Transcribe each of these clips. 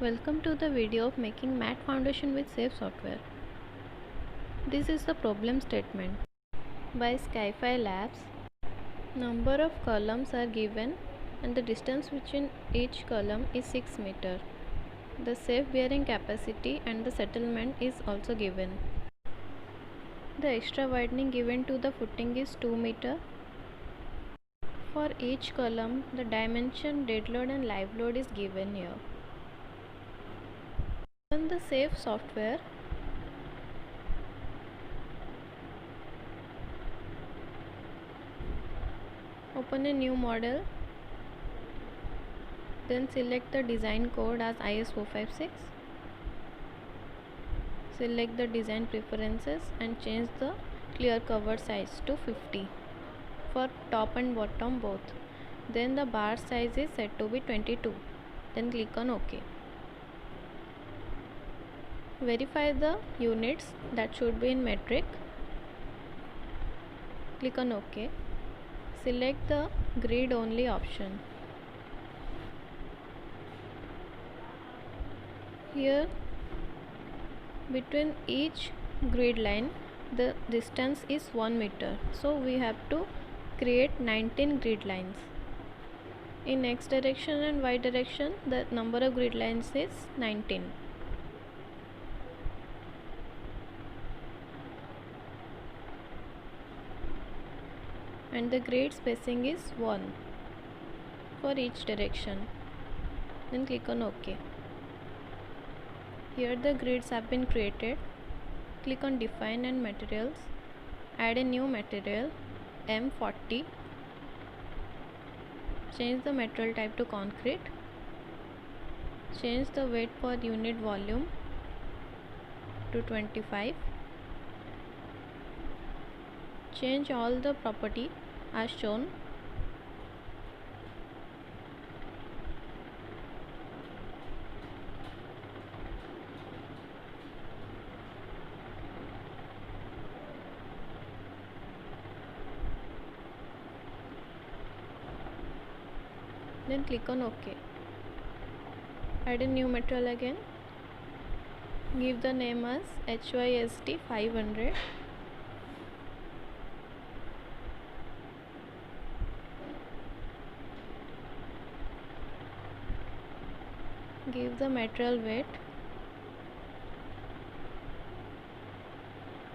Welcome to the video of making matte foundation with Safe software. This is the problem statement by Skyfi Labs. Number of columns are given and the distance between each column is 6 meter. The safe bearing capacity and the settlement is also given. The extra widening given to the footing is 2 meter. For each column, the dimension, dead load and live load is given here. Open the Safe software. Open a new model. Then select the design code as IS456. Select the design preferences and change the clear cover size to 50 for top and bottom both. Then the bar size is set to be 22. Then click on OK. Verify the units that should be in metric. Click on OK. Select the grid only option. Here between each grid line the distance is 1 meter. So we have to create 19 grid lines. In X direction and Y direction the number of grid lines is 19. And the grid spacing is 1 for each direction. Then click on OK. Here the grids have been created. Click on define and materials. Add a new material M40. Change the material type to concrete. Change the weight per unit volume to 25. Change all the property as shown. Then click on OK. Add a new material again. Give the name as HYSD 500. Give the material weight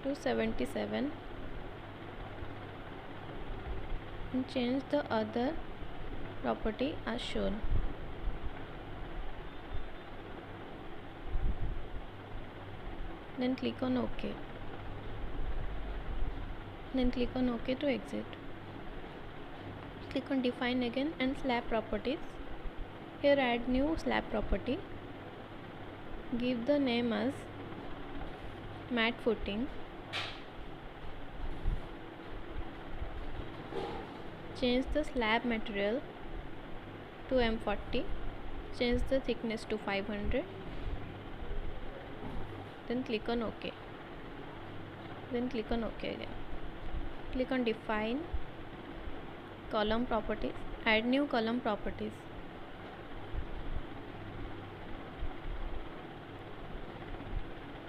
to 77 and change the other property as shown. Then click on OK. Then click on OK to exit. Click on define again and slab properties. Here add new slab property. Give the name as matte footing. Change the slab material to M40. Change the thickness to 500. Then click on OK. Then click on OK again. Click on define column properties. Add new column properties.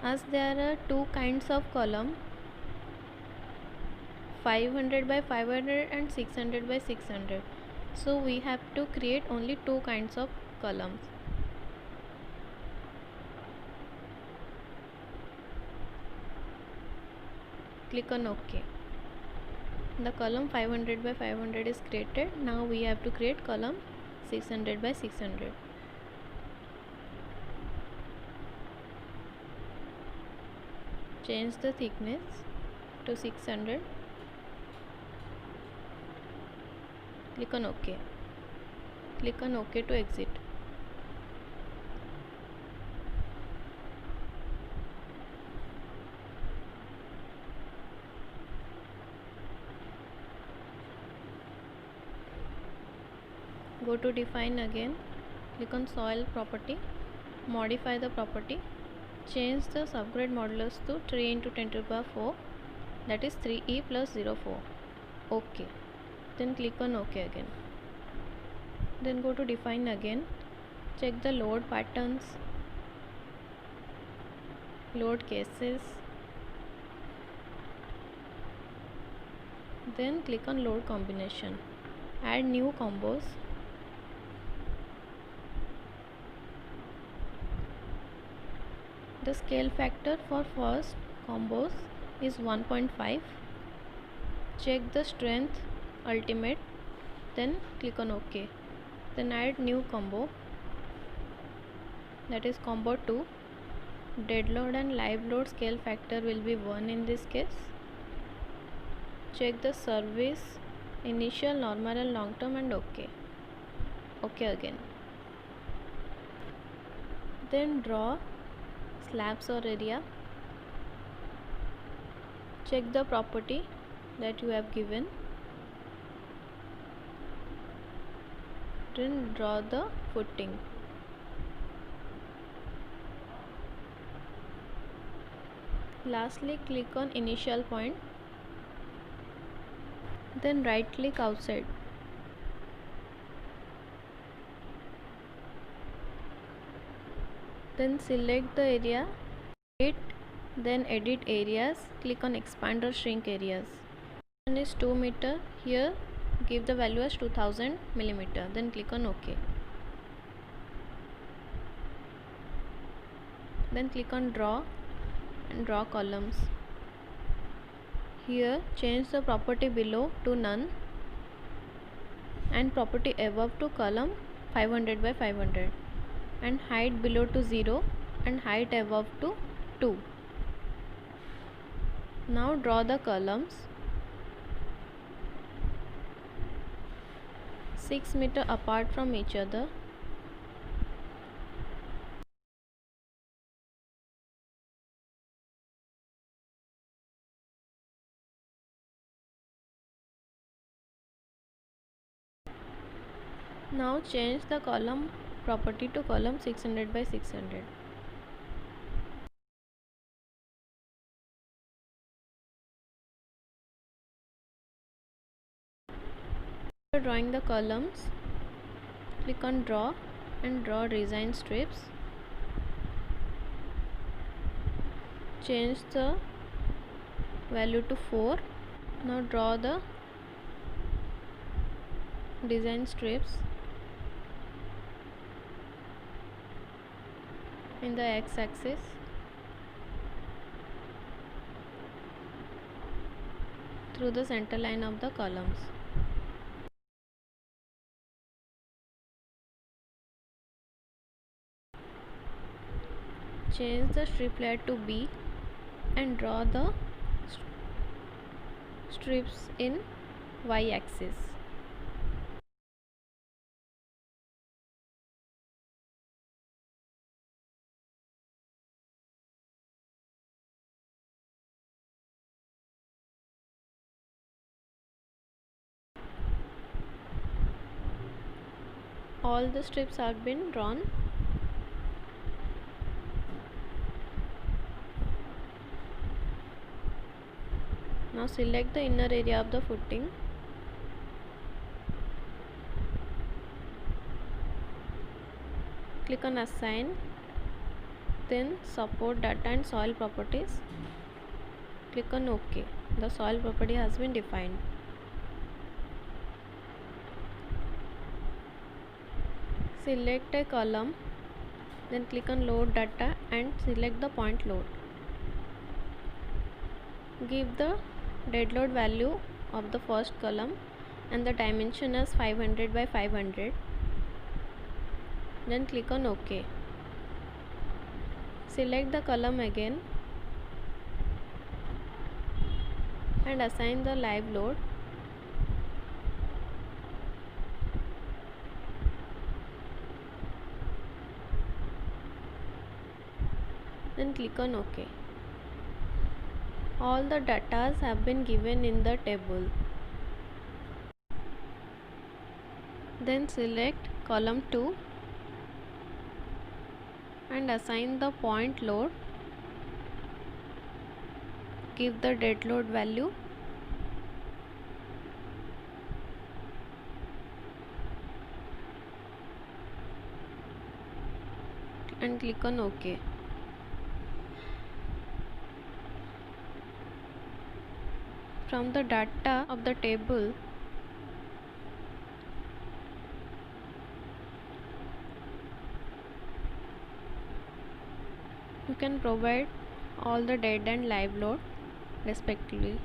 As there are two kinds of column, 500 by 500 and 600 by 600. So we have to create only two kinds of columns. Click on OK. The column 500 by 500 is created. Now we have to create column 600 by 600. Change the thickness to 600. Click on OK. Click on OK to exit. Go to define again. Click on soil property. Modify the property. Change the subgrade modulus to 3 into 10 to the power 4, that is 3e plus 04. OK. Then click on OK again. Then go to define again. Check the load patterns. load cases, then click on load combination, add new combos, the scale factor for first combos is 1.5, check the strength ultimate, then click on OK, then add new combo, that is combo 2. Dead load and live load scale factor will be 1 in this case. Check the service initial, normal and long term, and OK again. Then draw slabs or area, check the property that you have given, then draw the footing. Lastly, click on initial point, then right click outside. Then select the area, then edit areas, click on expand or shrink areas. One is 2 meter, here give the value as 2000 millimeter, then click on OK. Then click on draw and draw columns. Here change the property below to none and property above to column 500 by 500, and height below to 0 and height above to 2. Now draw the columns 6 meter apart from each other. Now change the column property to column 600 by 600. After drawing the columns, click on draw and draw design strips. Change the value to 4. Now draw the design strips in the x-axis. Through the center line of the columns. Change the strip layer to B and draw the strips in y-axis. All the strips have been drawn. Now select the inner area of the footing. Click on assign, then support data and soil properties. Click on OK. The soil property has been defined. Select a column, then click on load data and select the point load. Give the dead load value of the first column and the dimension as 500 by 500. Then click on OK. Select the column again and assign the live load. Then click on OK. All the datas have been given in the table. Then select column 2 and assign the point load. Give the dead load value. And click on OK. From the data of the table, you can provide all the dead and live load respectively.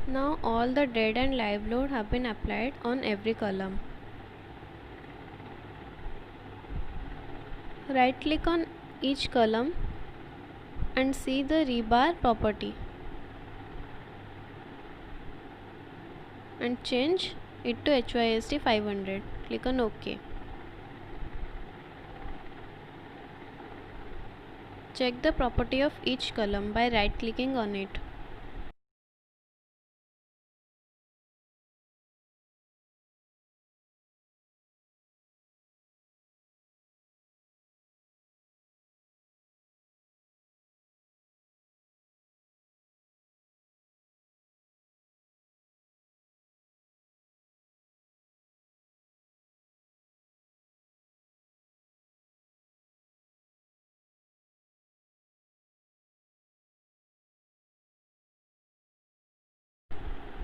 Now all the dead and live load have been applied on every column. Right click on each column and see the rebar property and change it to HYSD 500. Click on OK. Check the property of each column by right clicking on it.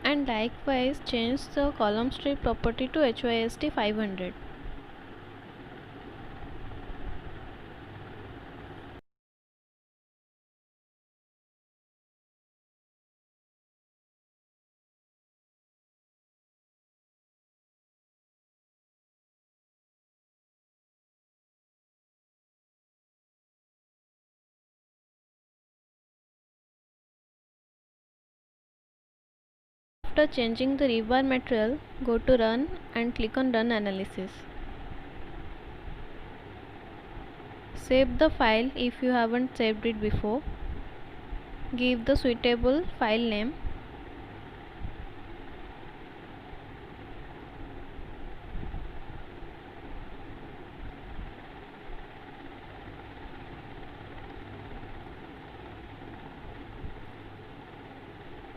And likewise change the column strip property to HYSD 500. After changing the rebar material, go to Run and click on Run Analysis. Save the file if you haven't saved it before. Give the suitable file name.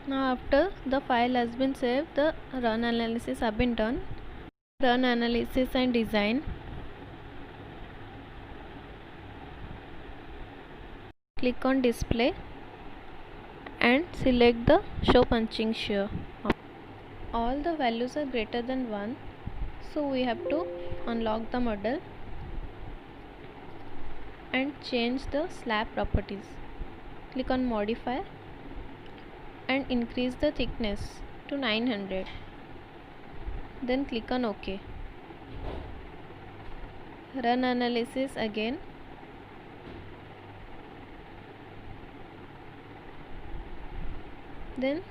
Now after the file has been saved, the run analysis have been done. Run analysis and design. Click on display and select the show punching shear. All the values are greater than 1, so we have to unlock the model and change the slab properties. Click on modify and increase the thickness to 900. Then click on OK. Run analysis again. Then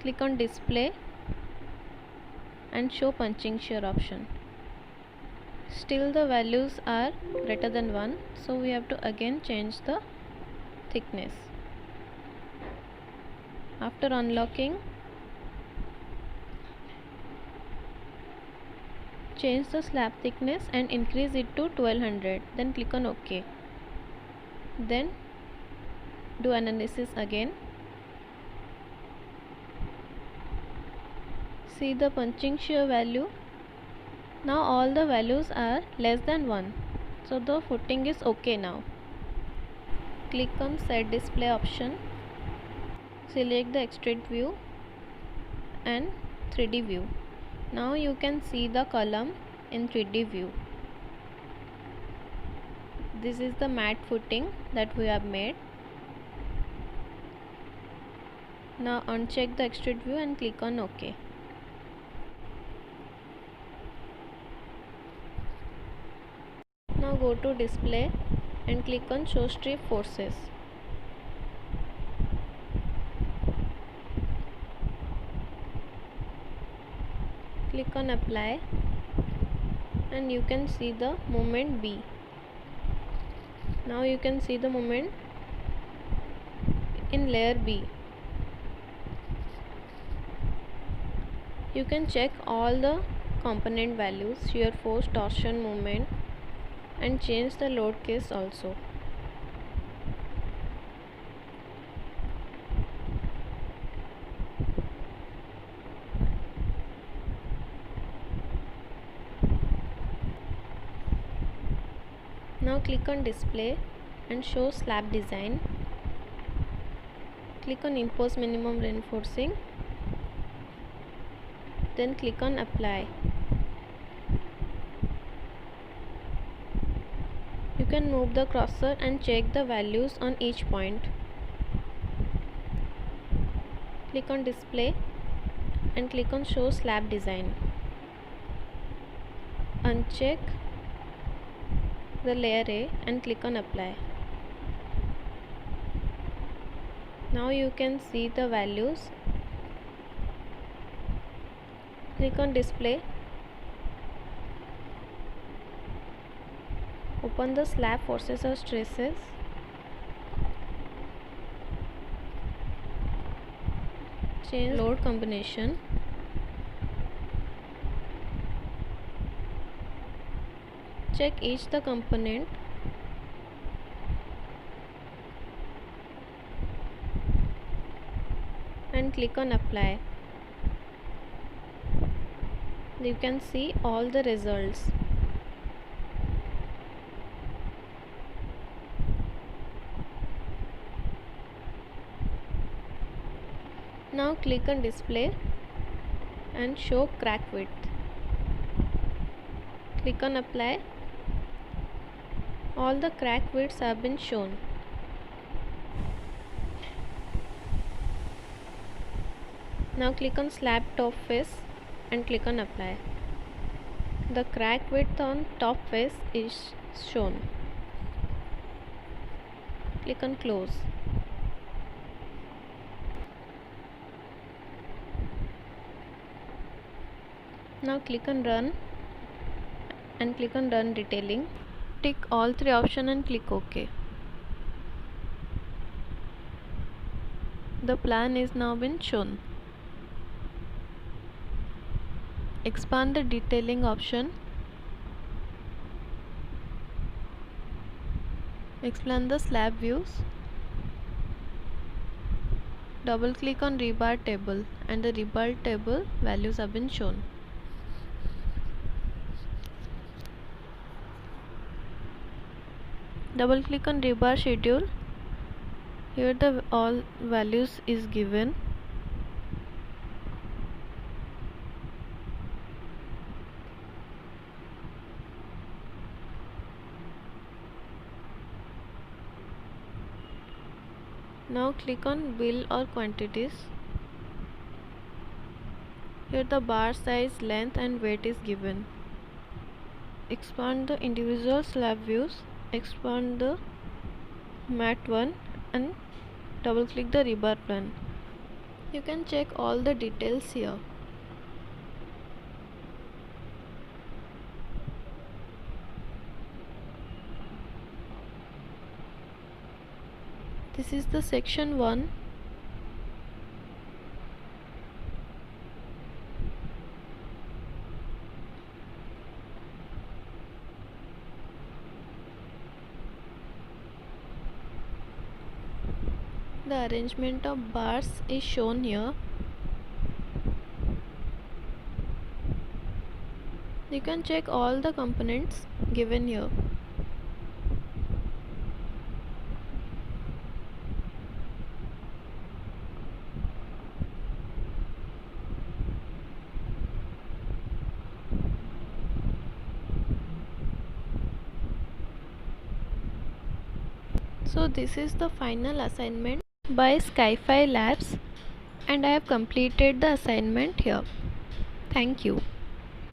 click on display and show punching shear option. Still the values are greater than 1, so we have to again change the thickness. After unlocking, change the slab thickness and increase it to 1200. Then click on OK. Then do analysis again. See the punching shear value. Now all the values are less than 1, so the footing is OK now. Click on set display option. Select the extrude view and 3D view. Now you can see the column in 3D view. This is the mat footing that we have made. Now uncheck the extrude view and click on OK. Now go to display and click on show strip forces. Click on apply and you can see the moment B. Now you can see the moment in layer B. You can check all the component values, shear force, torsion moment, and change the load case also. Now click on display and show slab design. Click on impose minimum reinforcing. Then click on apply. You can move the cursor and check the values on each point. Click on display and click on show slab design. Uncheck the layer A and click on apply. Now you can see the values. Click on display. Open the slab forces or stresses. Change load combination. Check each the component. And click on apply. You can see all the results. Now click on display and show crack width. Click on apply. All the crack widths have been shown. Now click on slab top face and click on apply. The crack width on top face is shown. Click on close. Now click on run and click on run detailing. Tick all three options and click OK. The plan is now been shown. Expand the detailing option. Expand the slab views. Double click on rebar table and the rebar table values have been shown. Double click on rebar schedule. Here the all values is given. Now click on bill or quantities. Here the bar size, length and weight is given. Expand the individual slab views. Expand the mat 1 and double click the rebar plan. You can check all the details here. This is the section 1. The arrangement of bars is shown here. You can check all the components given here. So this is the final assignment by Sky5 Labs and I have completed the assignment here. Thank you.